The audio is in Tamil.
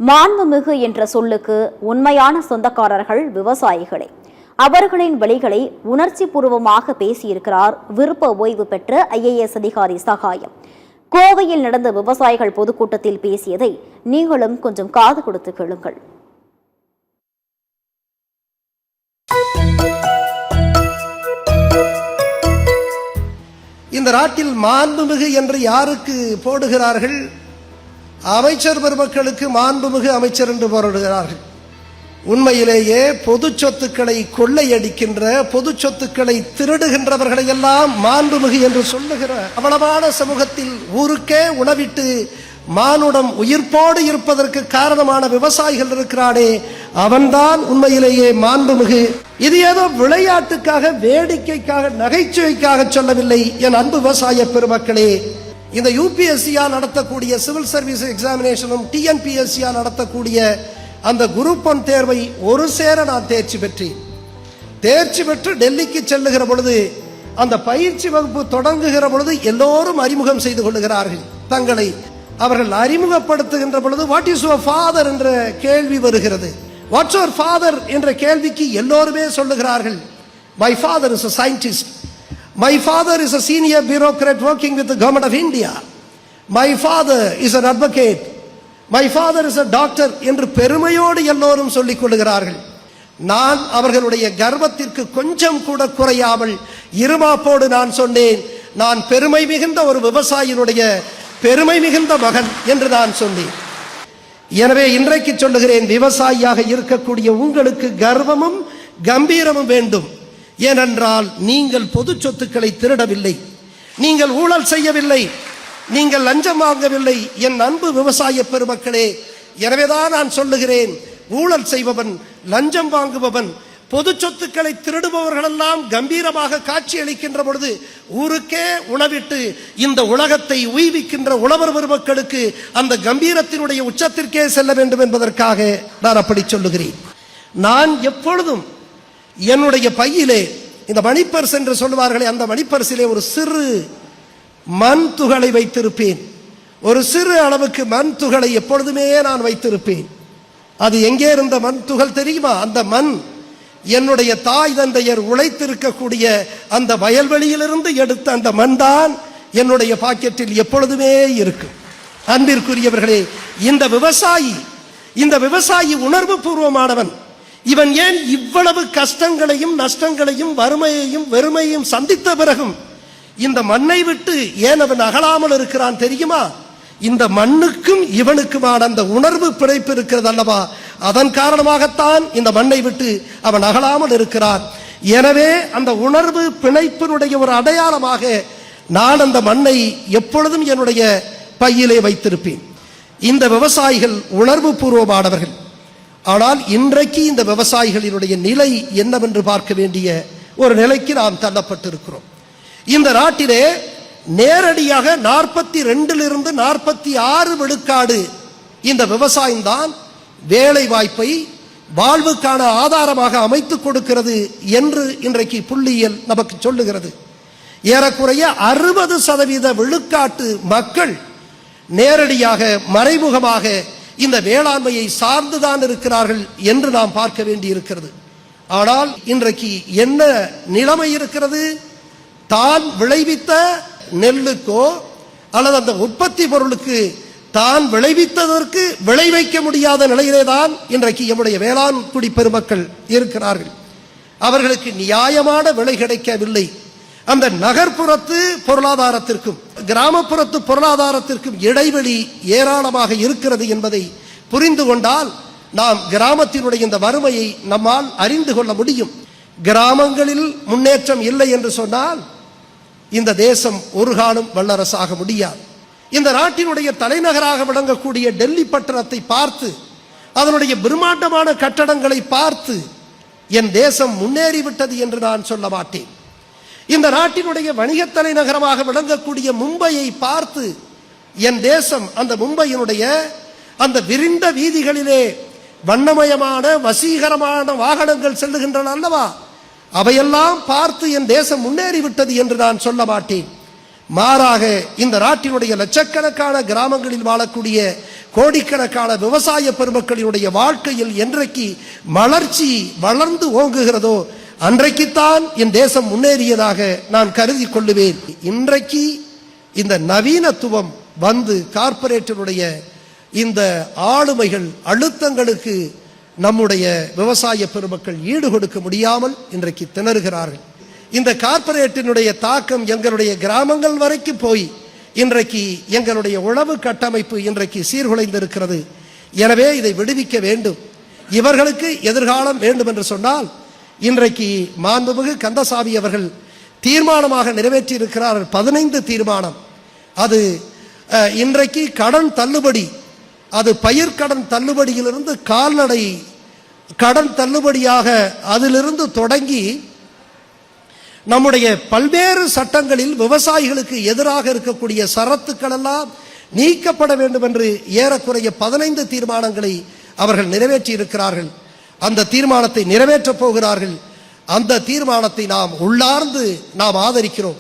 மாண்புமிகு என்ற சொல்லுக்கு உண்மையான சொந்தக்காரர்கள் விவசாயிகளே. அவர்களின் வழிகளை உணர்ச்சி பூர்வமாக பேசியிருக்கிறார் விருப்ப ஓய்வு பெற்ற IAS அதிகாரி சகாயம். கோவையில் நடந்த விவசாயிகள் பொதுக்கூட்டத்தில் பேசியதை நீங்களும் கொஞ்சம் காது கொடுத்து கேளுங்கள். இந்த நாட்டில் மாண்புமிகு என்று யாருக்கு போடுகிறார்கள்? அமைச்சர் பெருமக்களுக்கு மாண்புமிகு அமைச்சர் என்று போடுகிறார்கள். உண்மையிலேயே பொது சொத்துக்களை கொள்ளையடிக்கின்ற, பொது சொத்துக்களை திருடுகின்றவர்களை எல்லாம் மாண்புமிகு என்று சொல்லுகிற அவலமான சமூகத்தில் ஊருக்கே உணவிட்டு மானுடம் உயிர்ப்போடு இருப்பதற்கு காரணமான விவசாயிகள் இருக்கிறானே, அவன்தான் உண்மையிலேயே மாண்புமிகு. இது ஏதோ விளையாட்டுக்காக, வேடிக்கைக்காக, நகைச்சுவைக்காக சொல்லவில்லை. என் அன்பு விவசாய பெருமக்களே, இந்த UPSC நடத்தக்கூடிய சிவில் சர்வீஸ் எக்ஸாமினேஷனும் TNPSC நடத்தக்கூடிய அந்த குரூப் 1 தேர்வை ஒரு சேர நான் தேர்ச்சி பெற்று டெல்லிக்கு செல்லுகிற பொழுது, அந்த பயிற்சி வகுப்பு தொடங்குகிற பொழுது எல்லோரும் அறிமுகம் செய்து கொள்ளுகிறார்கள். தங்களை அவர்கள் அறிமுகப்படுத்துகின்ற பொழுது வாட் இஸ் யுவர் ஃபாதர் என்ற கேள்வி வருகிறது. வாட்ஸ் யுவர் ஃபாதர் என்ற கேள்விக்கு எல்லோருமே சொல்லுகிறார்கள், my father is a scientist, my father is a senior bureaucrat working with the government of India, my father is an advocate, my father is a doctor என்று பெருமையோடு எல்லோரும் சொல்லிக் கொள்ளுகிறார்கள். நான் அவர்களுடைய கர்வத்திற்கு கொஞ்சம் கூட குறையாமல் இருமாப்போடு நான் சொன்னேன், நான் பெருமை மிகுந்த ஒரு விவசாயினுடைய பெருமை மிகுந்த மகன் என்று நான் சொன்னேன். எனவே இன்றைக்கு சொல்லுகிறேன், விவசாயியாக இருக்கக்கூடிய உங்களுக்கு கர்வமும் கம்பீரமும் வேண்டும். ஏனென்றால் நீங்கள் பொது சொத்துக்களை திருடவில்லை, நீங்கள் ஊழல் செய்யவில்லை, நீங்கள் லஞ்சம் வாங்கவில்லை. என் அன்பு விவசாய பெருமக்களே, எனவேதான் நான் சொல்லுகிறேன், ஊழல் செய்பவன், லஞ்சம் வாங்குபவன், பொது சொத்துக்களை திருடுபவர்களெல்லாம் கம்பீரமாக காட்சி அளிக்கின்ற பொழுது ஊருக்கே உணவிட்டு இந்த உலகத்தை உய்விக்கின்ற உழவர் பெருமக்களுக்கு அந்த கம்பீரத்தினுடைய உச்சத்திற்கே செல்ல வேண்டும் என்பதற்காக நான் அப்படி சொல்லுகிறேன். நான் எப்பொழுதும் என்னுடைய பையிலே இந்த மணிப்பர்ஸ் என்று சொல்லுவார்களே, அந்த மணிப்பர்சிலே ஒரு சிறு மண் துகளை வைத்திருப்பேன். ஒரு சிறு அளவுக்கு மண் துகளை எப்பொழுதுமே நான் வைத்திருப்பேன். அது எங்கே இருந்த மண் துகள் தெரியுமா? அந்த மண் என்னுடைய தாய் தந்தையர் உழைத்திருக்கக்கூடிய அந்த வயல்வெளியிலிருந்து எடுத்த அந்த மண் தான் என்னுடைய பாக்கெட்டில் எப்பொழுதுமே இருக்கும். அன்பிற்குரியவர்களே, இந்த விவசாயி உணர்வு பூர்வமானவன். இவன் ஏன் இவ்வளவு கஷ்டங்களையும் நஷ்டங்களையும் வறுமையையும் வெறுமையையும் சந்தித்த பிறகும் இந்த மண்ணை விட்டு ஏன் அவன் அகலாமல் இருக்கிறான் தெரியுமா? இந்த மண்ணுக்கும் இவனுக்குமான அந்த உணர்வு பிணைப்பு இருக்கிறது அல்லவா, அதன் காரணமாகத்தான் இந்த மண்ணை விட்டு அவன் அகலாமல் இருக்கிறான். எனவே அந்த உணர்வு பிணைப்பினுடைய ஒரு அடையாளமாக நான் அந்த மண்ணை எப்பொழுதும் என்னுடைய பையிலே வைத்திருப்பேன். இந்த விவசாயிகள் உணர்வு பூர்வமானவர்கள். ஆனால் இன்றைக்கு இந்த விவசாயிகளினுடைய நிலை என்னவென்று பார்க்க வேண்டிய ஒரு நிலைக்கு நாம் தள்ளப்பட்டிருக்கிறோம். இந்த நாட்டிலே நேரடியாக 42 46 விழுக்காடு இந்த விவசாயம்தான் வேலை வாய்ப்பை வாழ்வுக்கான ஆதாரமாக அமைத்துக் கொடுக்கிறது என்று இன்றைக்கு புள்ளியியல் நமக்கு சொல்லுகிறது. ஏறக்குறைய 60% விழுக்காட்டு மக்கள் நேரடியாக மறைமுகமாக இந்த வேளாண்மையை சார்ந்துதான் இருக்கிறார்கள் என்று நாம் பார்க்க வேண்டி இருக்கிறது. ஆனால் இன்றைக்கு என்ன நிலைமை இருக்கிறது? தான் விளைவித்த நெல்லுக்கோ அல்லது அந்த உற்பத்தி பொருளுக்கு தான் விளைவித்ததற்கு விளைவிக்க முடியாத நிலையிலே தான் இன்றைக்கு நம்முடைய வேளாண் குடி பெருமக்கள் இருக்கிறார்கள். அவர்களுக்கு நியாயமான விலை கிடைக்கவில்லை. அந்த நகர்ப்புறத்து பொருளாதாரத்திற்கும் கிராமப்புறத்து பொருளாதாரத்திற்கும் இடைவெளி ஏராளமாக இருக்கிறது என்பதை புரிந்து கொண்டால் நாம் கிராமத்தினுடைய இந்த வறுமையை நம்மால் அறிந்து கொள்ள முடியும். கிராமங்களில் முன்னேற்றம் இல்லை என்று சொன்னால் இந்த தேசம் ஒரு காலம் வல்லரசாக முடியாது. இந்த நாட்டினுடைய தலைநகராக விளங்கக்கூடிய டெல்லி பட்டணத்தை பார்த்து, அதனுடைய பிரம்மாண்டமான கட்டடங்களை பார்த்து என் தேசம் முன்னேறிவிட்டது என்று நான் சொல்ல மாட்டேன். இந்த நாட்டினுடைய வணிக தலைநகரமாக விளங்கக்கூடிய மும்பையை பார்த்து என் தேசம் அந்த மும்பையினுடைய அந்த விரிந்த வீதிகளிலே வண்ணமயமான வசீகரமான வாகனங்கள் செல்லுகின்றன அல்லவா, அவையெல்லாம் பார்த்து என் தேசம் முன்னேறிவிட்டது என்று நான் சொல்ல மாட்டேன். மாறாக இந்த நாட்டினுடைய லட்சக்கணக்கான கிராமங்களில் வாழக்கூடிய கோடிக்கணக்கான விவசாய பெருமக்களினுடைய வாழ்க்கையில் என்றைக்கு மலர்ச்சி வளர்ந்து ஓங்குகிறதோ அன்றைக்குத்தான் என் தேசம் முன்னேறியதாக நான் கருதி கொள்ளுவேன். இன்றைக்கு இந்த நவீனத்துவம் வந்து கார்ப்பரேட்டினுடைய இந்த ஆளுமைகள் அழுத்தங்களுக்கு நம்முடைய விவசாய பெருமக்கள் ஈடு கொடுக்க முடியாமல் இன்றைக்கு திணறுகிறார்கள். இந்த கார்ப்பரேட்டினுடைய தாக்கம் எங்களுடைய கிராமங்கள் வரைக்கும் போய் இன்றைக்கு எங்களுடைய உழவு கட்டமைப்பு இன்றைக்கு சீர்குலைந்திருக்கிறது. எனவே இதை விடுவிக்க வேண்டும். இவர்களுக்கு எதிர்காலம் வேண்டும் என்று சொன்னால் இன்றைக்கு மாண்புமிகு கந்தசாமி அவர்கள் தீர்மானமாக நிறைவேற்றி இருக்கிறார்கள். 15 தீர்மானம். அது இன்றைக்கு கடன் தள்ளுபடி, அது பயிர்க்கடன் தள்ளுபடியிலிருந்து கால்நடை கடன் தள்ளுபடியாக அதிலிருந்து தொடங்கி நம்முடைய பல்வேறு சட்டங்களில் விவசாயிகளுக்கு எதிராக இருக்கக்கூடிய சரத்துக்கள் எல்லாம் நீக்கப்பட வேண்டும் என்று ஏறக்குறைய 15 தீர்மானங்களை அவர்கள் நிறைவேற்றி இருக்கிறார்கள். அந்த தீர்மானத்தை நிறைவேற்றப் போகிறார்கள். அந்த தீர்மானத்தை நாம் உள்ளார்ந்து நாம் ஆதரிக்கிறோம்.